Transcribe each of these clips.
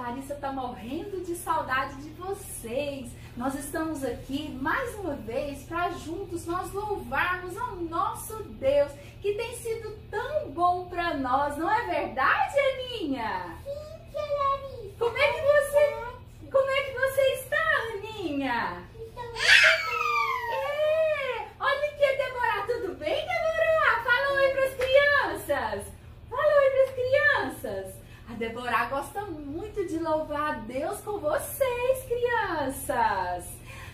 Larissa está morrendo de saudade de vocês. Nós estamos aqui mais uma vez para juntos nós louvarmos ao nosso Deus, que tem sido tão bom para nós, não é verdade, Aninha? Sim, tia Larissa. Como é que você está, Aninha? Olha aqui, Deborah, tudo bem, Deborah? Fala oi para as crianças. Fala oi para as crianças. A Deborah gosta muito de louvar a Deus com vocês, crianças.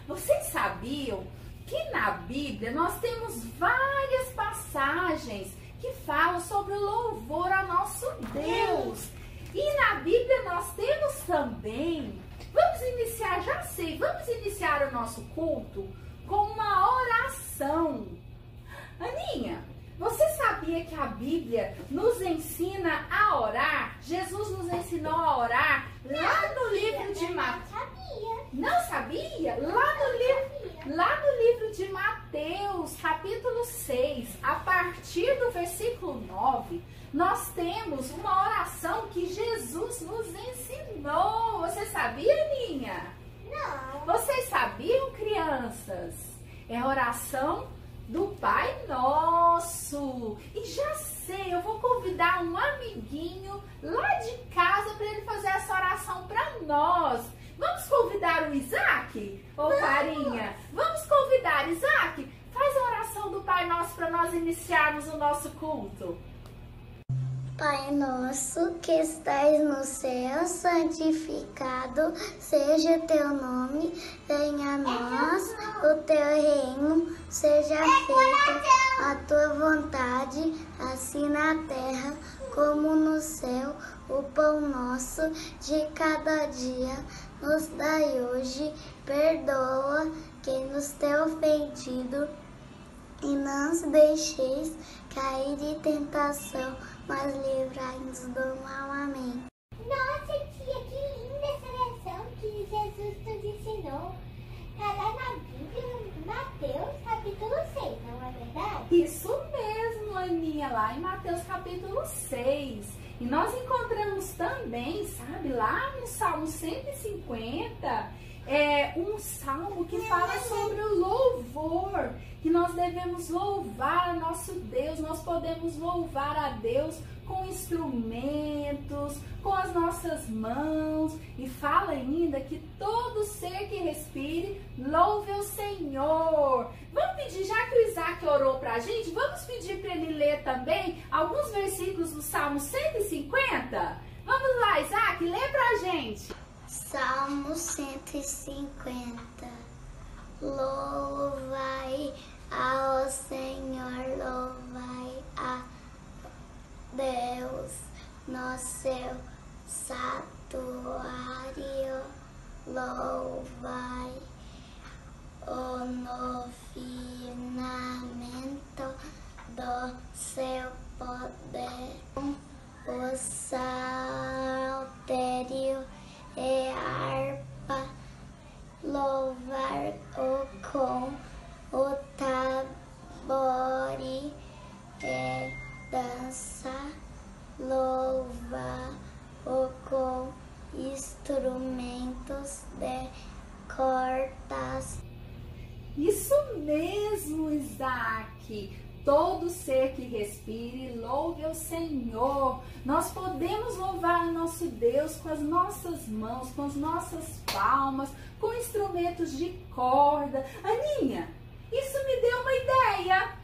Vocês sabiam que na Bíblia nós temos várias passagens que falam sobre o louvor a nosso Deus. E na Bíblia nós temos também, vamos iniciar o nosso culto com uma oração. Aninha, você sabia que a Bíblia nos ensina a orar? Jesus nos ensinou a orar lá no livro de Mateus. Não sabia? Lá no livro de Mateus, capítulo 6, a partir do versículo 9, nós temos uma oração que Jesus nos ensinou. Você sabia, Aninha? Não. Vocês sabiam, crianças? É a oração do Pai Nosso. E já sei, eu vou convidar um amiguinho lá de casa para ele fazer essa oração para nós. Vamos convidar o Isaac? Ô, Farinha, vamos convidar Isaac? Faz a oração do Pai Nosso para nós iniciarmos o nosso culto. Pai nosso que estais no céu, santificado seja o teu nome, venha a nós o teu reino, seja feita a tua vontade, assim na terra como no céu. O pão nosso de cada dia nos dai hoje, perdoa quem nos tem ofendido e não nos deixeis cair em tentação, mas livrai-nos do mal. Amém. Nossa, tia, que linda essa oração que Jesus nos ensinou. Está lá na Bíblia, Mateus, capítulo 6, não é verdade? Isso mesmo, Aninha, lá em Mateus capítulo 6. E nós encontramos também, sabe, lá no Salmo 150, um salmo que fala sobre o louvor, que nós devemos louvar a nosso Deus. Nós podemos louvar a Deus com instrumentos, com as nossas mãos. E fala ainda que todo ser que respire, louve o Senhor. Vamos pedir, já que o Isaac orou pra gente, vamos pedir para ele ler também alguns versículos do Salmo 150? Vamos lá, Isaac, lê pra gente. Salmo 150. Louvai ao Senhor, louvai a Deus no seu santuário, louvai no firmamento do seu poder, o saltério e harpa, louvar-o com o tambor e dança, louva-o com instrumentos de cordas. Isso mesmo, Isaac. Todo ser que respire, louve ao Senhor. Nós podemos louvar o nosso Deus com as nossas mãos, com as nossas palmas, com instrumentos de corda. Aninha, isso me deu uma ideia.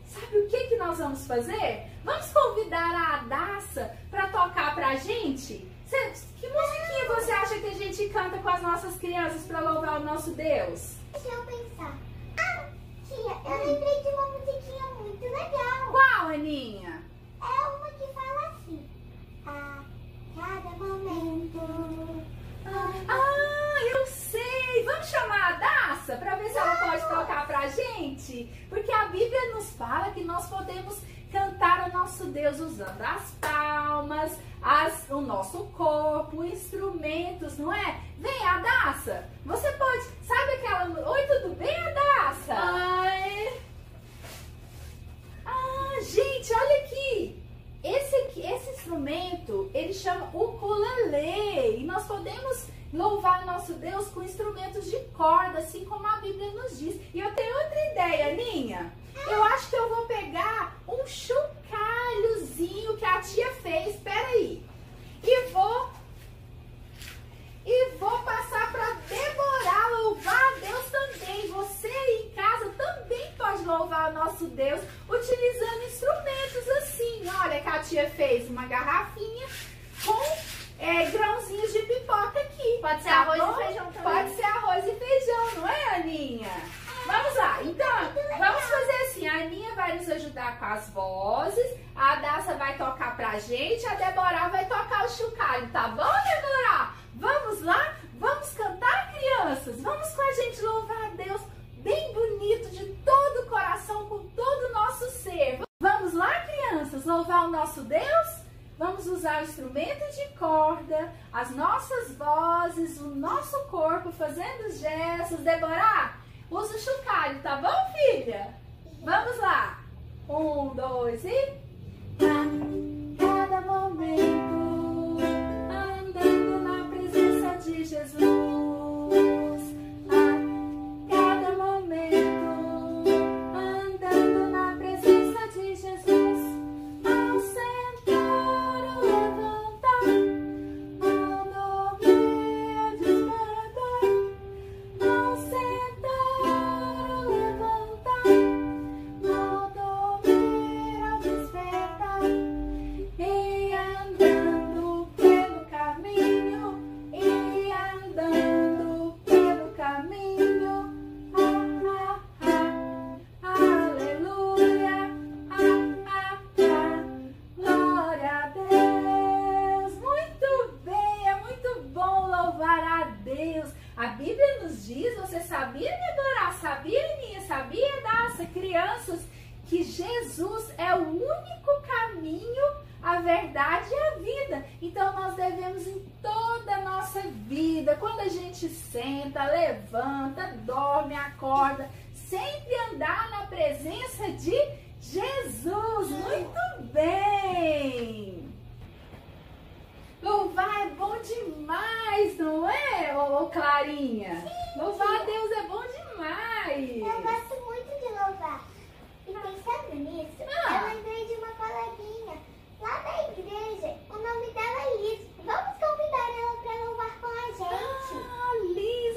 Sabe o que nós vamos fazer? Vamos convidar a Adassa para tocar pra gente? Que musiquinha você acha que a gente canta com as nossas crianças para louvar o nosso Deus? Deixa eu pensar. Tia, eu lembrei de uma musiquinha muito legal. Qual, Aninha? É uma que fala assim: a cada momento. Eu sei! Vamos chamar a Daça para ver se ela pode tocar pra gente? Porque a Bíblia nos fala que nós podemos cantar ao nosso Deus usando as palmas, o nosso corpo, instrumentos, não é? Vem, Adassa! Você pode... Sabe aquela... Oi, tudo bem, Adassa? Ai! Gente, olha aqui! Esse instrumento, ele chama ukulele. ler. E nós podemos louvar nosso Deus com instrumentos de corda, assim como a Bíblia nos diz. E eu tenho outra ideia, Aninha. Eu acho que eu vou pegar um chocalhozinho que a tia fez. Espera aí. E vou passar para Débora louvar a Deus também. Você aí em casa também pode louvar o nosso Deus utilizando instrumentos assim. Olha que a tia fez uma garrafinha com grãozinhos de pipoca aqui. Pode ser arroz e feijão também. Pode ser arroz e feijão, não é, Aninha? Vamos lá, então, vamos fazer assim, a Aninha vai nos ajudar com as vozes, a Daça vai tocar pra gente, a Débora vai tocar o chocalho, tá bom, Débora? Vamos lá? Vamos cantar, crianças? Vamos com a gente louvar a Deus bem bonito, de todo o coração, com todo o nosso ser. Vamos lá, crianças, louvar o nosso Deus? Vamos usar o instrumento de corda, as nossas vozes, o nosso corpo, fazendo os gestos. Débora, usa o chocalho, tá bom, filha? Vamos lá. 1, 2 e... A cada momento, andando na presença de Jesus. A cada momento, andando na presença de Jesus. Ao sentar ou levantar, ao dormir ou despertar. Ao sentar ou levantar, ao dormir ou despertar. E andando pelo caminho, e andando pelo caminho. Aleluia, glória a Deus. Muito bem, é muito bom louvar a Deus. A Bíblia nos diz, você sabia, Débora? Sabia, Aninha? Sabia, Daça? Crianças, que Jesus é o único caminho, a verdade e a vida. Então nós devemos em toda a nossa vida, quando a gente senta, levanta, dorme, acorda, sempre andar na presença de Jesus. Muito bem! Louvar é bom demais, não é, ô Clarinha? Sim. Louvar a Deus é bom demais. Eu gosto muito de louvar. E pensando nisso, eu lembrei de uma coleguinha lá da igreja. O nome dela é Liz. Vamos convidar ela para louvar com a gente.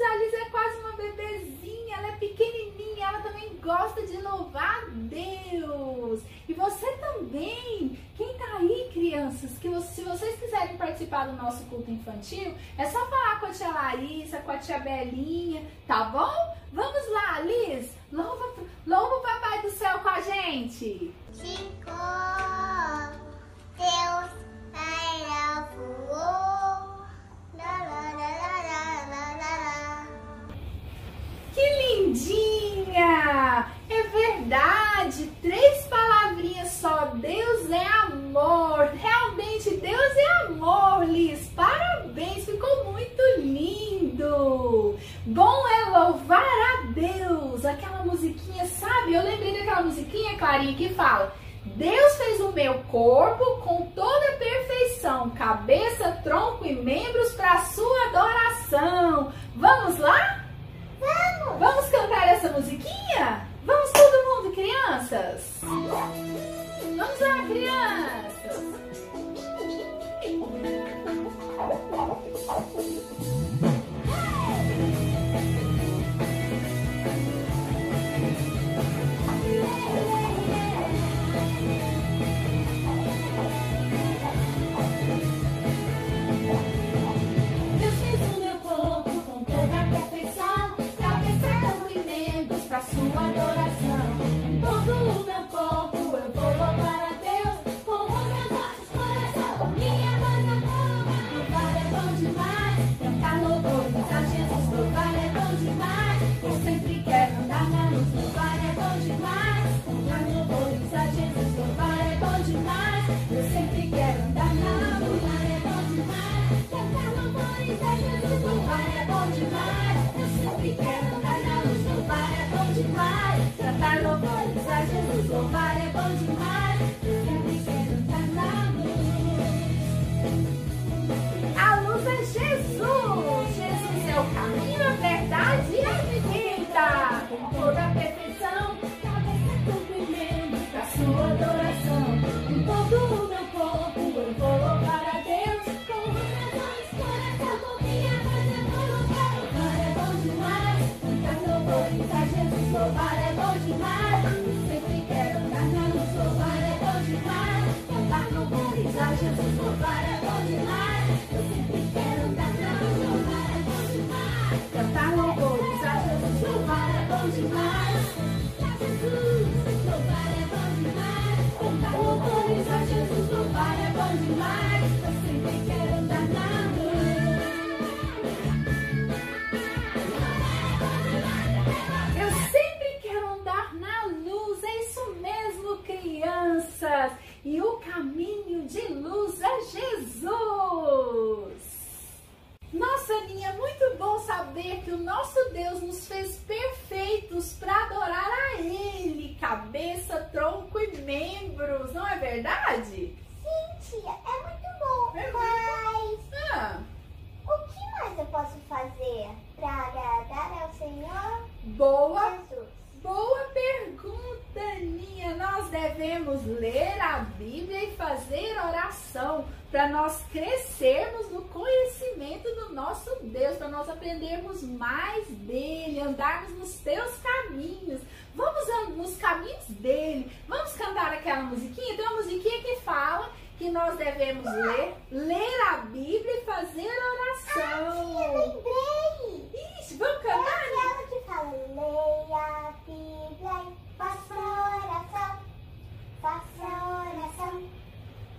A Liz é quase uma bebezinha, ela é pequenininha, ela também gosta de louvar a Deus. E você também, quem tá aí, crianças, se vocês quiserem participar do nosso culto infantil, é só falar com a tia Larissa, com a tia Belinha, tá bom? Vamos lá, Liz, louva o Papai do Céu com a gente. Chico, Deus, ela voou. Que lindinha! É verdade, 3 palavrinhas só. Deus é amor. Realmente, Deus é amor, Liz. Parabéns, ficou muito lindo. Bom é louvar a Deus. Aquela musiquinha, sabe? Eu lembrei daquela musiquinha, Clarinha, que fala: Deus fez o meu corpo com toda a perfeição, cabeça, tronco e membros para sua adoração. Vamos lá? Vamos! Vamos cantar essa musiquinha? Vamos todo mundo, crianças? Vamos lá, crianças! Deus fez o meu corpo com toda a perfeição, cabeça, tronco e membros para sua adoração. Todo o meu corpo eu vou louvar a Deus com verdade? Sim, tia, é muito bom. Mas o que mais eu posso fazer para agradar ao Senhor Jesus? Boa pergunta, Aninha. Nós devemos ler a Bíblia e fazer oração para nós crescermos no conhecimento do nosso Deus, para nós aprendermos mais dele, andarmos nos teus caminhos. Vamos nos caminhos dele. Vamos cantar aquela musiquinha? Tem uma musiquinha que fala que nós devemos ler a Bíblia e fazer oração. Tia, lembrei! Ixi, vamos cantar? É aquela que fala, leia a Bíblia e faça oração. Faça oração.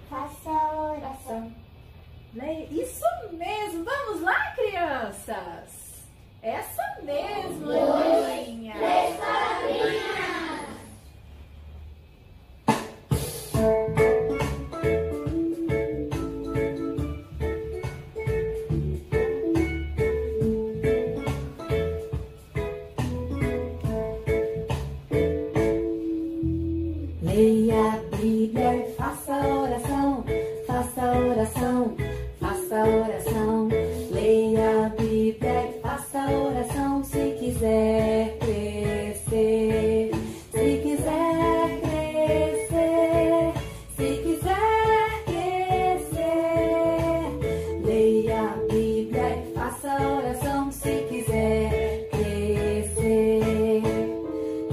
Faça oração. Isso mesmo. Vamos lá, crianças? Essa mesmo, Aninha. Leia a Bíblia e faça oração, faça oração, faça oração. Leia a Bíblia e faça oração se quiser crescer, se quiser crescer, se quiser crescer. Leia a Bíblia e faça oração se quiser crescer.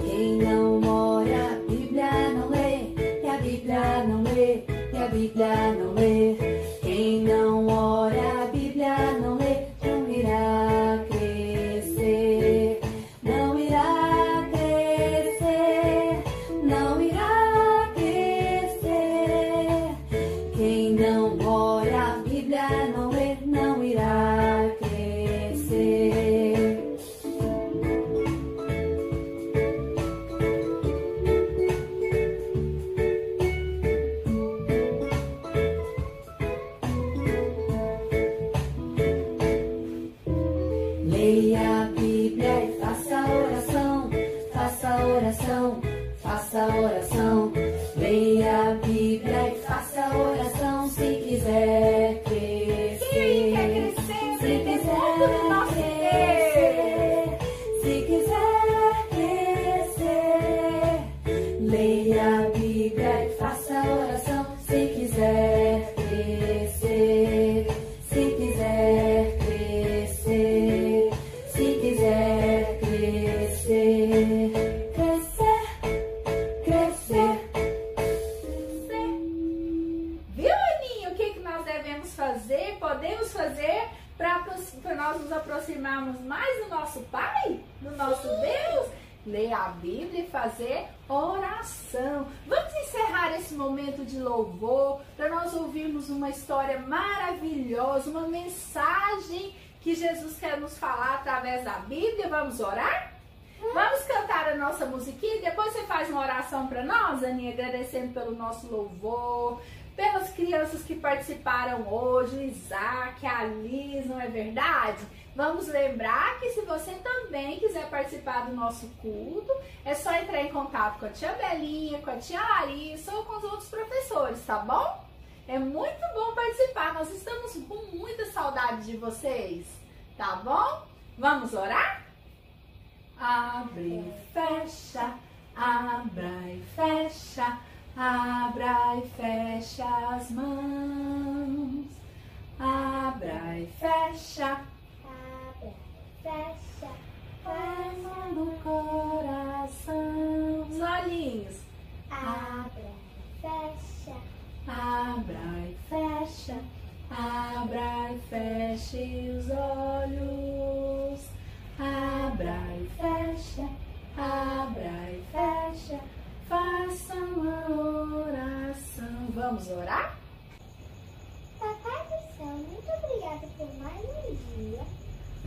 Quem não ora a Bíblia não lê, e a Bíblia não lê, e a Bíblia não lê. Quem não ora a Bíblia não lê, não irá crescer, não irá crescer, não irá crescer. Quem não ora a Bíblia não lê, não irá crescer. Leia a Bíblia e faça oração, faça oração, faça oração. Leia a Bíblia e faça oração se quiser crescer. Quem quer crescer? Se Aprender quiser tudo do nosso crescer, se quiser crescer. Leia a Bíblia e faça oração se quiser crescer, se quiser crescer, se quiser crescer, crescer, crescer. Viu, Aninha, o que nós devemos fazer, podemos fazer para nós nos aproximarmos mais do nosso Pai, do nosso Deus? Ler a Bíblia e fazer oração. Vamos encerrar esse momento de louvor para nós ouvirmos uma história maravilhosa, uma mensagem que Jesus quer nos falar através da Bíblia. Vamos orar? Vamos cantar a nossa musiquinha e depois você faz uma oração para nós, Aninha, agradecendo pelo nosso louvor, pelas crianças que participaram hoje, o Isaac, a Liz, não é verdade? Vamos lembrar que se você também quiser participar do nosso culto, é só entrar em contato com a tia Belinha, com a tia Larissa ou com os outros professores, tá bom? É muito bom participar, nós estamos com muita saudade de vocês, tá bom? Vamos orar? Abre e fecha, abra e fecha, abra e fecha as mãos. Abra e fecha, Abra, fecha, palma no coração. Os olhinhos. abra, fecha, Abra e fecha, abra e feche os olhos. Abra e fecha, abra e fecha, faça uma oração. Vamos orar? Papai do céu, muito obrigada por mais um dia.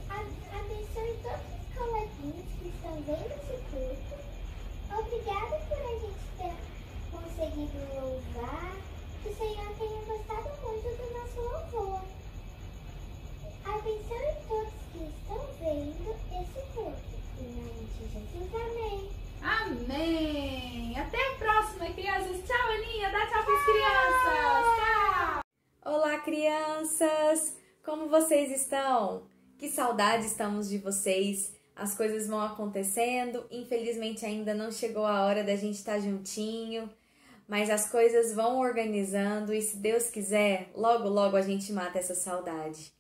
Abençoe todos os coleguinhas que estão vendo esse culto. Obrigada por a gente ter conseguido louvar. Que o Senhor tenha gostado muito do nosso louvor. Abençoe todos que estão vendo esse culto. Em nome de Jesus, amém. Amém! Até a próxima, crianças. Tchau, Aninha. Dá tchau para as crianças. Como vocês estão? Que saudade estamos de vocês. As coisas vão acontecendo, infelizmente ainda não chegou a hora da gente estar juntinho, mas as coisas vão organizando e se Deus quiser, logo logo a gente mata essa saudade.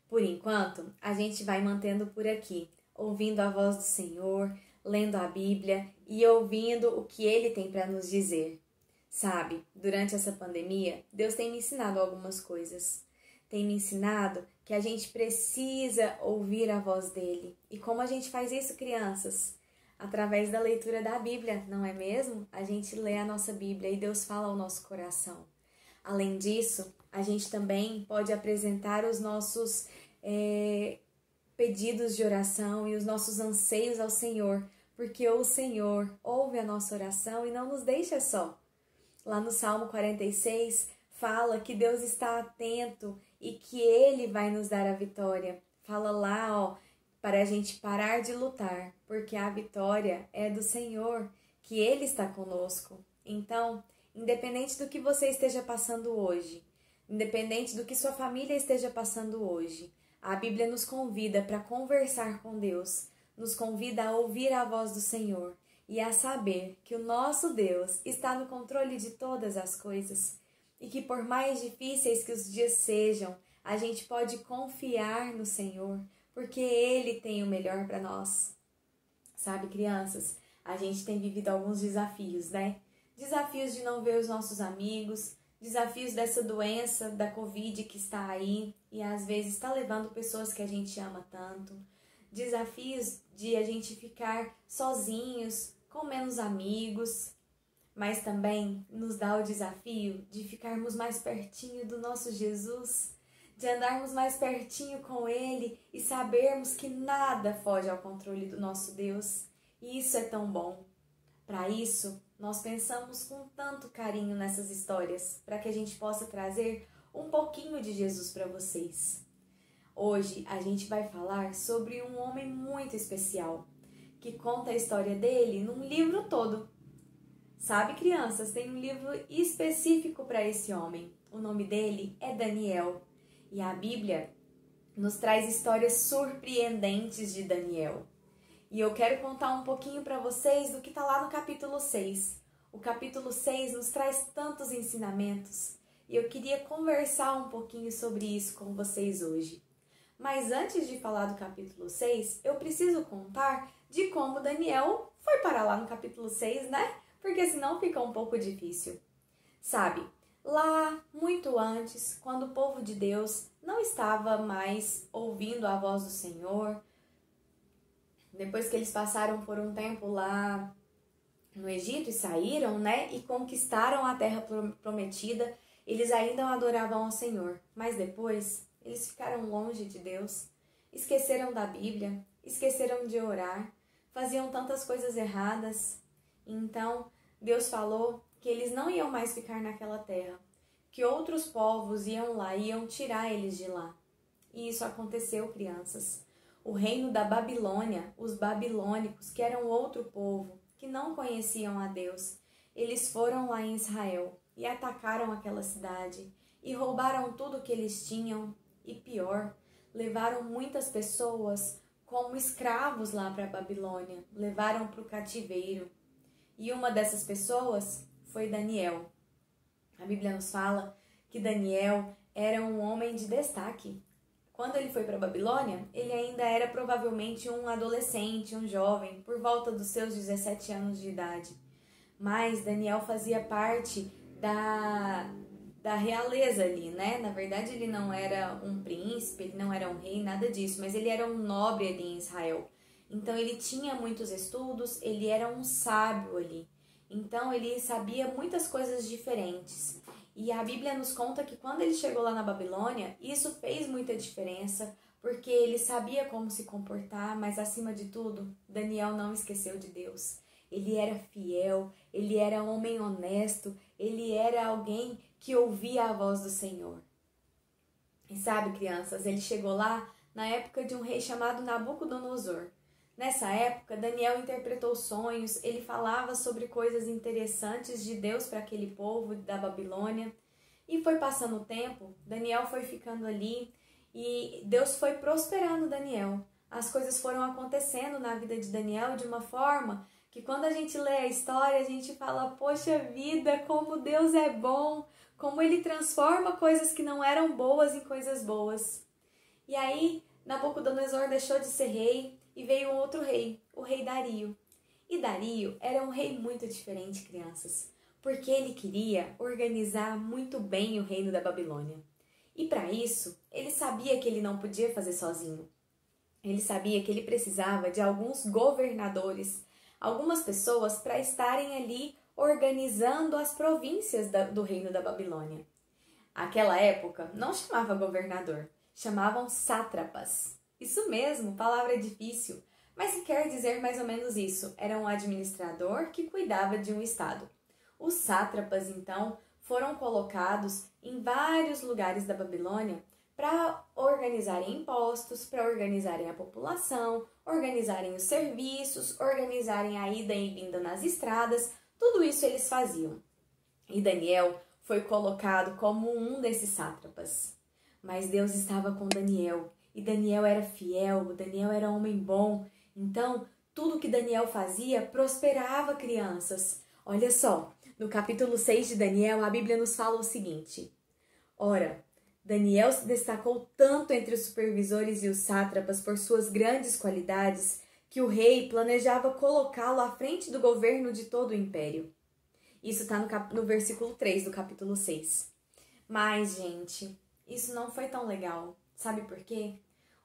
Por enquanto, a gente vai mantendo por aqui, ouvindo a voz do Senhor, lendo a Bíblia e ouvindo o que Ele tem para nos dizer. Sabe, durante essa pandemia, Deus tem me ensinado algumas coisas. Tem me ensinado que a gente precisa ouvir a voz dele. E como a gente faz isso, crianças? Através da leitura da Bíblia, não é mesmo? A gente lê a nossa Bíblia e Deus fala ao nosso coração. Além disso, a gente também pode apresentar os nossos pedidos de oração e os nossos anseios ao Senhor, porque o Senhor ouve a nossa oração e não nos deixa só. Lá no Salmo 46, fala que Deus está atento e que Ele vai nos dar a vitória. Fala lá, para a gente parar de lutar, porque a vitória é do Senhor, que Ele está conosco. Então, independente do que você esteja passando hoje, independente do que sua família esteja passando hoje, a Bíblia nos convida para conversar com Deus, nos convida a ouvir a voz do Senhor e a saber que o nosso Deus está no controle de todas as coisas. E que por mais difíceis que os dias sejam, a gente pode confiar no Senhor, porque Ele tem o melhor para nós. Sabe, crianças, a gente tem vivido alguns desafios, né? Desafios de não ver os nossos amigos, desafios dessa doença, da Covid que está aí e às vezes está levando pessoas que a gente ama tanto. Desafios de a gente ficar sozinhos, com menos amigos, mas também nos dá o desafio de ficarmos mais pertinho do nosso Jesus, de andarmos mais pertinho com Ele e sabermos que nada foge ao controle do nosso Deus. E isso é tão bom. Para isso, nós pensamos com tanto carinho nessas histórias, para que a gente possa trazer um pouquinho de Jesus para vocês. Hoje a gente vai falar sobre um homem muito especial, que conta a história dele num livro todo. Sabe, crianças, tem um livro específico para esse homem. O nome dele é Daniel. E a Bíblia nos traz histórias surpreendentes de Daniel. E eu quero contar um pouquinho para vocês do que está lá no capítulo 6. O capítulo 6 nos traz tantos ensinamentos. E eu queria conversar um pouquinho sobre isso com vocês hoje. Mas antes de falar do capítulo 6, eu preciso contar de como Daniel foi parar lá no capítulo 6, né? Porque senão fica um pouco difícil. Sabe, lá muito antes, quando o povo de Deus não estava mais ouvindo a voz do Senhor, depois que eles passaram por um tempo lá no Egito e saíram, né, e conquistaram a terra prometida, eles ainda adoravam ao Senhor, mas depois eles ficaram longe de Deus, esqueceram da Bíblia, esqueceram de orar, faziam tantas coisas erradas. Então, Deus falou que eles não iam mais ficar naquela terra, que outros povos iam lá, iam tirar eles de lá. E isso aconteceu, crianças. O reino da Babilônia, os babilônicos, que eram outro povo, que não conheciam a Deus, eles foram lá em Israel e atacaram aquela cidade e roubaram tudo que eles tinham e pior, levaram muitas pessoas como escravos lá para a Babilônia, levaram para o cativeiro. E uma dessas pessoas foi Daniel. A Bíblia nos fala que Daniel era um homem de destaque. Quando ele foi para a Babilônia, ele ainda era provavelmente um adolescente, um jovem, por volta dos seus 17 anos de idade. Mas Daniel fazia parte da realeza ali, né? Na verdade, ele não era um príncipe, ele não era um rei, nada disso, mas ele era um nobre ali em Israel. Então, ele tinha muitos estudos, ele era um sábio ali. Então, ele sabia muitas coisas diferentes. E a Bíblia nos conta que quando ele chegou lá na Babilônia, isso fez muita diferença, porque ele sabia como se comportar, mas acima de tudo, Daniel não esqueceu de Deus. Ele era fiel, ele era um homem honesto, ele era alguém que ouvia a voz do Senhor. E sabe, crianças, ele chegou lá na época de um rei chamado Nabucodonosor. Nessa época, Daniel interpretou sonhos, ele falava sobre coisas interessantes de Deus para aquele povo da Babilônia. E foi passando o tempo, Daniel foi ficando ali E Deus foi prosperando Daniel. As coisas foram acontecendo na vida de Daniel de uma forma que quando a gente lê a história, a gente fala, poxa vida, como Deus é bom, como Ele transforma coisas que não eram boas em coisas boas. E aí, Nabucodonosor deixou de ser rei e veio um outro rei, o rei Dario. E Dario era um rei muito diferente, crianças, porque ele queria organizar muito bem o reino da Babilônia. E para isso, ele sabia que ele não podia fazer sozinho. Ele sabia que ele precisava de alguns governadores, algumas pessoas para estarem ali organizando as províncias do reino da Babilônia. Aquela época não chamava governador, chamavam sátrapas. Isso mesmo, palavra difícil, mas quer dizer mais ou menos isso. Era um administrador que cuidava de um estado. Os sátrapas, então, foram colocados em vários lugares da Babilônia para organizarem impostos, para organizarem a população, organizarem os serviços, organizarem a ida e vinda nas estradas, tudo isso eles faziam. E Daniel foi colocado como um desses sátrapas. Mas Deus estava com Daniel, e Daniel era fiel, Daniel era homem bom, então tudo que Daniel fazia prosperava, crianças. Olha só, no capítulo 6 de Daniel, a Bíblia nos fala o seguinte: ora, Daniel se destacou tanto entre os supervisores e os sátrapas por suas grandes qualidades que o rei planejava colocá-lo à frente do governo de todo o império. Isso está no versículo 3 do capítulo 6. Mas, gente, isso não foi tão legal. Sabe por quê?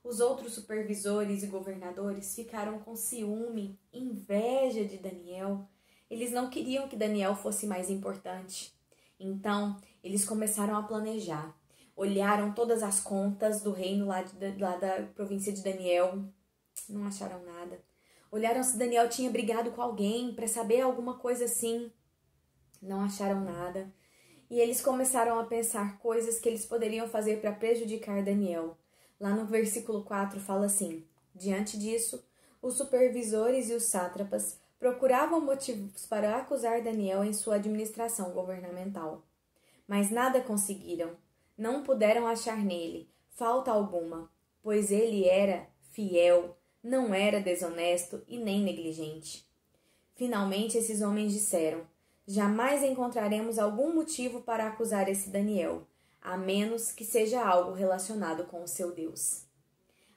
Os outros supervisores e governadores ficaram com ciúme, inveja de Daniel. Eles não queriam que Daniel fosse mais importante. Então, eles começaram a planejar. Olharam todas as contas do reino lá da província de Daniel. Não acharam nada. Olharam se Daniel tinha brigado com alguém para saber alguma coisa assim. Não acharam nada. E eles começaram a pensar coisas que eles poderiam fazer para prejudicar Daniel. Lá no versículo 4 fala assim: diante disso, os supervisores e os sátrapas procuravam motivos para acusar Daniel em sua administração governamental. Mas nada conseguiram. Não puderam achar nele falta alguma, pois ele era fiel, não era desonesto e nem negligente. Finalmente, esses homens disseram: jamais encontraremos algum motivo para acusar esse Daniel, a menos que seja algo relacionado com o seu Deus.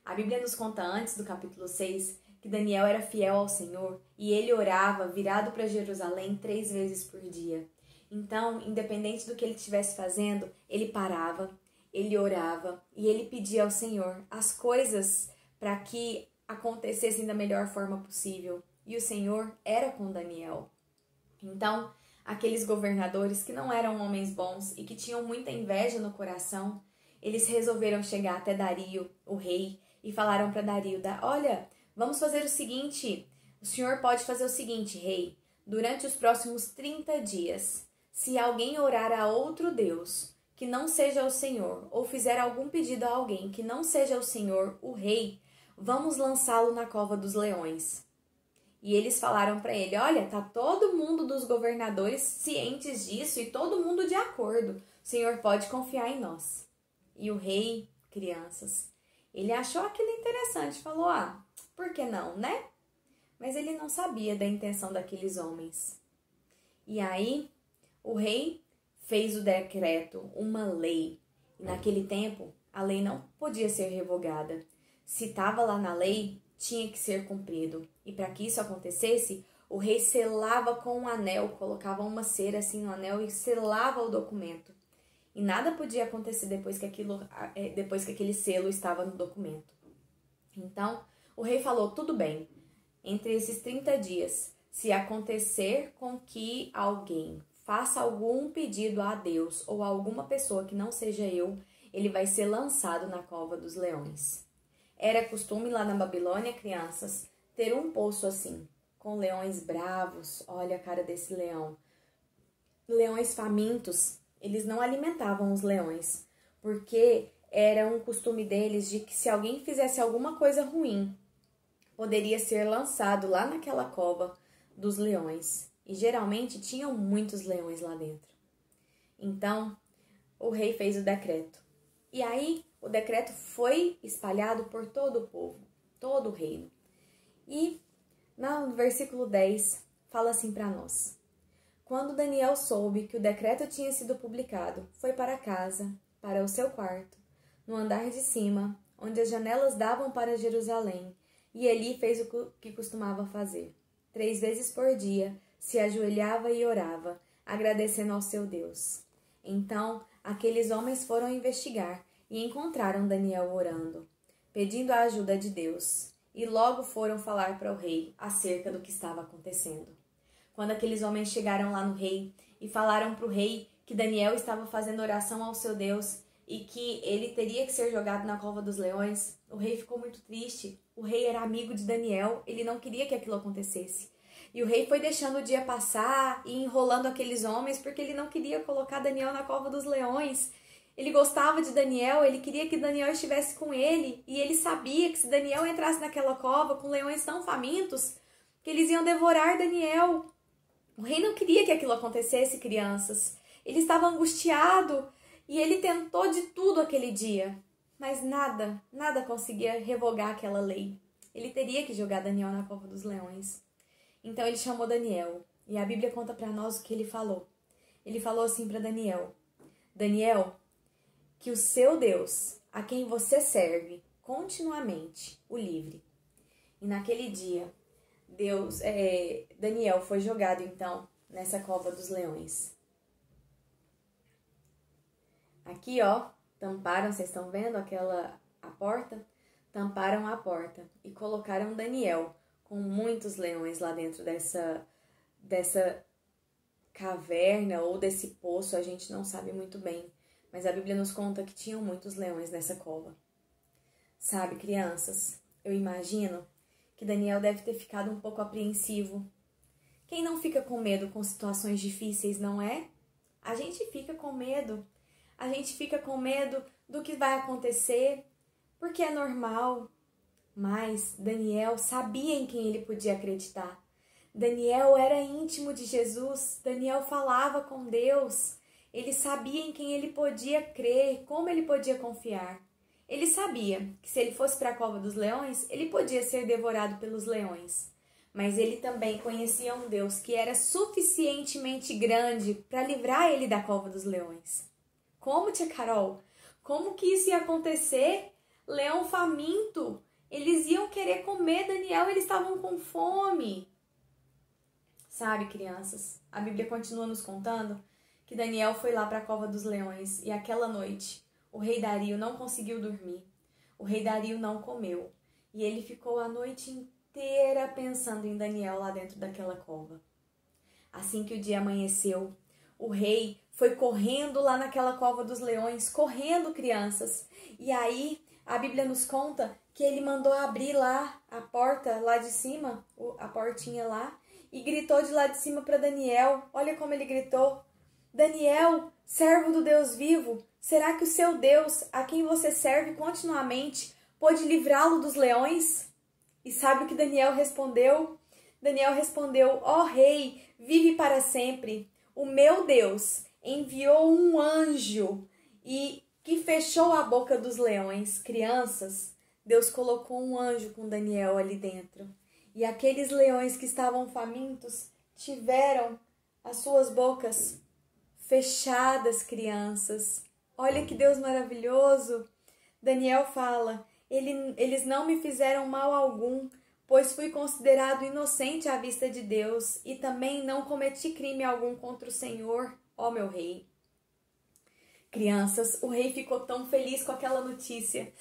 A Bíblia nos conta antes do capítulo 6 que Daniel era fiel ao Senhor e ele orava virado para Jerusalém 3 vezes por dia. Então, independente do que ele estivesse fazendo, ele parava, ele orava e ele pedia ao Senhor as coisas para que acontecessem da melhor forma possível. E o Senhor era com Daniel. Então, aqueles governadores que não eram homens bons e que tinham muita inveja no coração, eles resolveram chegar até Dario, o rei, e falaram para Dario: olha, vamos fazer o seguinte, o senhor pode fazer o seguinte, rei, durante os próximos 30 dias, se alguém orar a outro Deus, que não seja o Senhor, ou fizer algum pedido a alguém que não seja o Senhor, o rei, vamos lançá-lo na cova dos leões. E eles falaram para ele: olha, tá todo mundo dos governadores cientes disso e todo mundo de acordo. O Senhor pode confiar em nós. E o rei, crianças, ele achou aquilo interessante, falou: por que não, né? Mas ele não sabia da intenção daqueles homens. E aí, o rei fez o decreto, uma lei. E naquele tempo, a lei não podia ser revogada. Se estava lá na lei, tinha que ser cumprido. E para que isso acontecesse, o rei selava com um anel, colocava uma cera assim no anel e selava o documento. E nada podia acontecer depois que aquele selo estava no documento. Então, o rei falou: tudo bem, entre esses 30 dias, se acontecer com que alguém faça algum pedido a Deus ou a alguma pessoa que não seja eu, ele vai ser lançado na cova dos leões. Era costume lá na Babilônia, crianças, ter um poço assim, com leões bravos. Olha a cara desse leão. Leões famintos. Eles não alimentavam os leões, porque era um costume deles de que se alguém fizesse alguma coisa ruim, poderia ser lançado lá naquela cova dos leões. E geralmente tinham muitos leões lá dentro. Então, o rei fez o decreto. E aí, o decreto foi espalhado por todo o povo, todo o reino. E no versículo 10 fala assim para nós: quando Daniel soube que o decreto tinha sido publicado, foi para casa, para o seu quarto, no andar de cima, onde as janelas davam para Jerusalém, e ali fez o que costumava fazer. 3 vezes por dia se ajoelhava e orava, agradecendo ao seu Deus. Então aqueles homens foram investigar e encontraram Daniel orando, pedindo a ajuda de Deus, e logo foram falar para o rei acerca do que estava acontecendo. Quando aqueles homens chegaram lá no rei e falaram para o rei que Daniel estava fazendo oração ao seu Deus e que ele teria que ser jogado na cova dos leões, o rei ficou muito triste. O rei era amigo de Daniel, ele não queria que aquilo acontecesse. E o rei foi deixando o dia passar e enrolando aqueles homens porque ele não queria colocar Daniel na cova dos leões. Ele gostava de Daniel, ele queria que Daniel estivesse com ele, e ele sabia que se Daniel entrasse naquela cova com leões tão famintos, que eles iam devorar Daniel. O rei não queria que aquilo acontecesse, crianças. Ele estava angustiado e ele tentou de tudo aquele dia, mas nada conseguia revogar aquela lei. Ele teria que jogar Daniel na cova dos leões. Então ele chamou Daniel, e a Bíblia conta para nós o que ele falou. Ele falou assim para Daniel: Daniel, que o seu Deus, a quem você serve continuamente, o livre. E naquele dia, Daniel foi jogado então nessa cova dos leões. Aqui, ó, tamparam, vocês estão vendo a porta? Tamparam a porta e colocaram Daniel com muitos leões lá dentro dessa caverna ou desse poço, a gente não sabe muito bem. Mas a Bíblia nos conta que tinham muitos leões nessa cova. Sabe, crianças, eu imagino que Daniel deve ter ficado um pouco apreensivo. Quem não fica com medo com situações difíceis, não é? A gente fica com medo. A gente fica com medo do que vai acontecer, porque é normal. Mas Daniel sabia em quem ele podia acreditar. Daniel era íntimo de Jesus. Daniel falava com Deus. Ele sabia em quem ele podia crer, como ele podia confiar. Ele sabia que se ele fosse para a cova dos leões, ele podia ser devorado pelos leões. Mas ele também conhecia um Deus que era suficientemente grande para livrar ele da cova dos leões. Como, tia Carol? Como que isso ia acontecer? Leão faminto. Eles iam querer comer Daniel, eles estavam com fome. Sabe, crianças, a Bíblia continua nos contando que Daniel foi lá para a cova dos leões e aquela noite o rei Dario não conseguiu dormir. O rei Dario não comeu e ele ficou a noite inteira pensando em Daniel lá dentro daquela cova. Assim que o dia amanheceu, o rei foi correndo lá naquela cova dos leões, correndo, crianças. E aí a Bíblia nos conta que ele mandou abrir lá a porta lá de cima, a portinha lá, e gritou de lá de cima para Daniel. Olha como ele gritou: Daniel, servo do Deus vivo, será que o seu Deus, a quem você serve continuamente, pode livrá-lo dos leões? E sabe o que Daniel respondeu? Daniel respondeu: ó rei, vive para sempre. O meu Deus enviou um anjo e que fechou a boca dos leões. Crianças, Deus colocou um anjo com Daniel ali dentro. E aqueles leões que estavam famintos tiveram as suas bocas fechadas, crianças. Olha que Deus maravilhoso. Daniel fala: eles não me fizeram mal algum, pois fui considerado inocente à vista de Deus e também não cometi crime algum contra o Senhor, ó meu rei. Crianças, o rei ficou tão feliz com aquela notícia,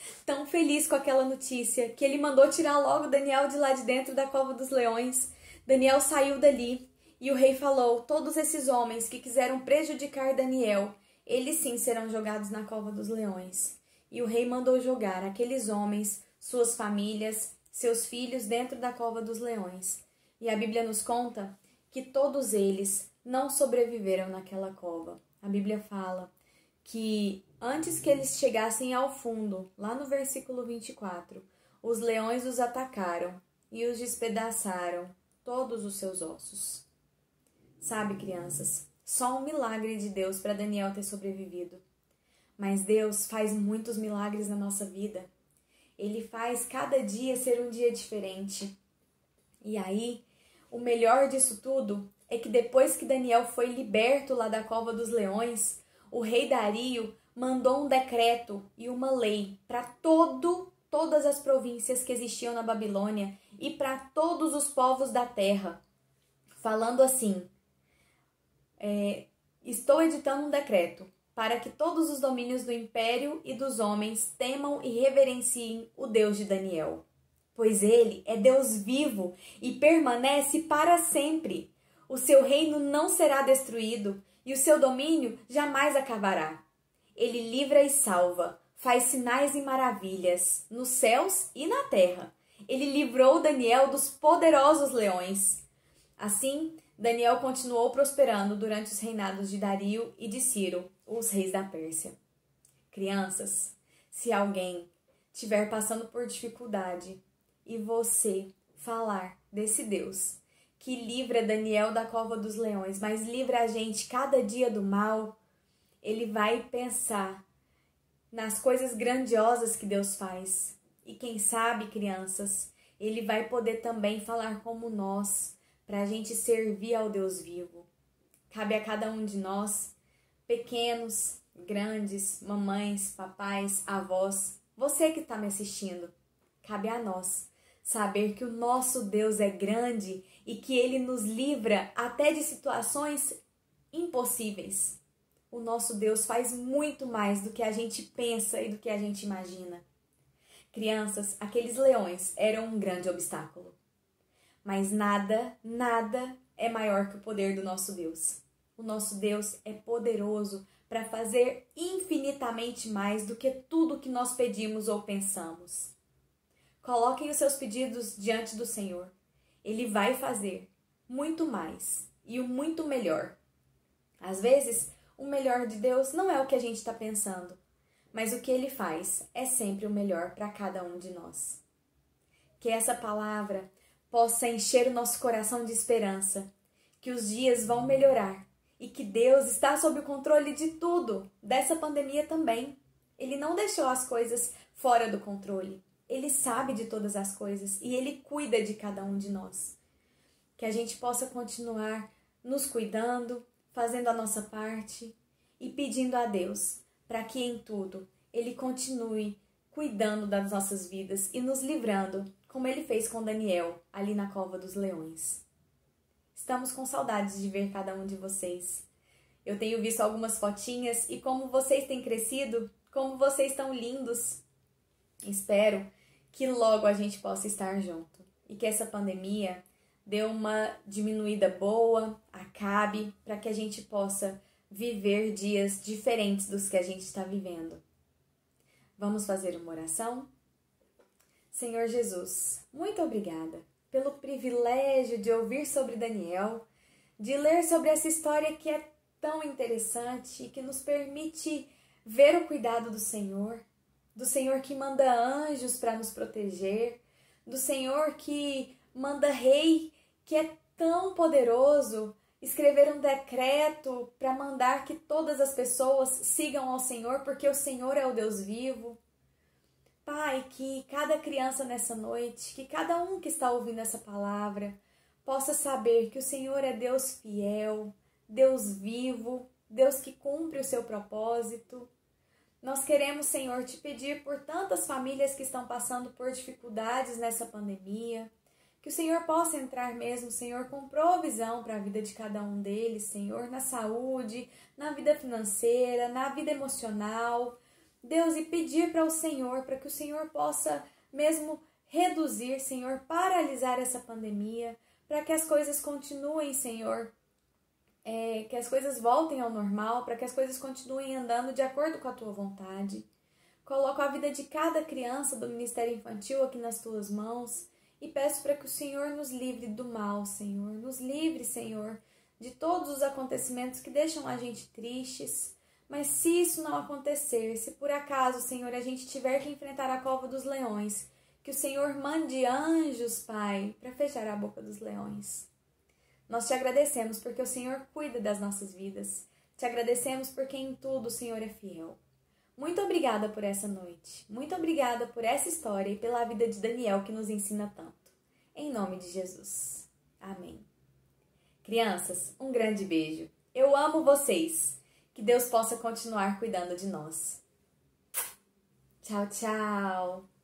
que ele mandou tirar logo Daniel de lá de dentro da cova dos leões. Daniel saiu dali e o rei falou: todos esses homens que quiseram prejudicar Daniel, eles sim serão jogados na cova dos leões. E o rei mandou jogar aqueles homens, suas famílias, seus filhos dentro da cova dos leões. E a Bíblia nos conta que todos eles não sobreviveram naquela cova. A Bíblia fala que antes que eles chegassem ao fundo, lá no versículo 24, os leões os atacaram e os despedaçaram todos os seus ossos. Sabe, crianças, só um milagre de Deus para Daniel ter sobrevivido. Mas Deus faz muitos milagres na nossa vida. Ele faz cada dia ser um dia diferente. E aí, o melhor disso tudo é que depois que Daniel foi liberto lá da cova dos leões, o rei Dario mandou um decreto e uma lei para todas as províncias que existiam na Babilônia e para todos os povos da terra, falando assim: estou editando um decreto para que todos os domínios do império e dos homens temam e reverenciem o Deus de Daniel, pois ele é Deus vivo e permanece para sempre. O seu reino não será destruído e o seu domínio jamais acabará. Ele livra e salva, faz sinais e maravilhas nos céus e na terra. Ele livrou Daniel dos poderosos leões. Assim, Daniel continuou prosperando durante os reinados de Dario e de Ciro, os reis da Pérsia. Crianças, se alguém estiver passando por dificuldade e você falar desse Deus que livra Daniel da cova dos leões, mas livra a gente cada dia do mal, ele vai pensar nas coisas grandiosas que Deus faz. E quem sabe, crianças, ele vai poder também falar como nós, para a gente servir ao Deus vivo. Cabe a cada um de nós, pequenos, grandes, mamães, papais, avós, você que está me assistindo, cabe a nós saber que o nosso Deus é grande e que ele nos livra até de situações impossíveis. O nosso Deus faz muito mais do que a gente pensa e do que a gente imagina. Crianças, aqueles leões eram um grande obstáculo. Mas nada é maior que o poder do nosso Deus. O nosso Deus é poderoso para fazer infinitamente mais do que tudo que nós pedimos ou pensamos. Coloquem os seus pedidos diante do Senhor. Ele vai fazer muito mais e o muito melhor. Às vezes, o melhor de Deus não é o que a gente está pensando, mas o que Ele faz é sempre o melhor para cada um de nós. Que essa palavra possa encher o nosso coração de esperança, que os dias vão melhorar e que Deus está sob o controle de tudo, dessa pandemia também. Ele não deixou as coisas fora do controle. Ele sabe de todas as coisas e Ele cuida de cada um de nós. Que a gente possa continuar nos cuidando, fazendo a nossa parte e pedindo a Deus para que em tudo Ele continue cuidando das nossas vidas e nos livrando, como Ele fez com Daniel, ali na cova dos leões. Estamos com saudades de ver cada um de vocês. Eu tenho visto algumas fotinhas e como vocês têm crescido, como vocês estão lindos. Espero que logo a gente possa estar junto e que essa pandemia dê uma diminuída boa, acabe, para que a gente possa viver dias diferentes dos que a gente está vivendo. Vamos fazer uma oração? Senhor Jesus, muito obrigada pelo privilégio de ouvir sobre Daniel, de ler sobre essa história que é tão interessante e que nos permite ver o cuidado do Senhor que manda anjos para nos proteger, do Senhor que manda rei que é tão poderoso escrever um decreto para mandar que todas as pessoas sigam ao Senhor, porque o Senhor é o Deus vivo. Pai, que cada criança nessa noite, que cada um que está ouvindo essa palavra, possa saber que o Senhor é Deus fiel, Deus vivo, Deus que cumpre o seu propósito. Nós queremos, Senhor, te pedir por tantas famílias que estão passando por dificuldades nessa pandemia, que o Senhor possa entrar mesmo, Senhor, com provisão para a vida de cada um deles, Senhor, na saúde, na vida financeira, na vida emocional. Deus, e pedir para o Senhor, para que o Senhor possa mesmo reduzir, Senhor, paralisar essa pandemia, para que as coisas continuem, Senhor, que as coisas voltem ao normal, para que as coisas continuem andando de acordo com a Tua vontade. Coloco a vida de cada criança do Ministério Infantil aqui nas Tuas mãos e peço para que o Senhor nos livre do mal, Senhor. Nos livre, Senhor, de todos os acontecimentos que deixam a gente tristes. Mas se isso não acontecer, se por acaso, Senhor, a gente tiver que enfrentar a cova dos leões, que o Senhor mande anjos, Pai, para fechar a boca dos leões. Nós te agradecemos porque o Senhor cuida das nossas vidas. Te agradecemos porque em tudo o Senhor é fiel. Muito obrigada por essa noite. Muito obrigada por essa história e pela vida de Daniel que nos ensina tanto. Em nome de Jesus. Amém. Crianças, um grande beijo. Eu amo vocês. Que Deus possa continuar cuidando de nós. Tchau, tchau.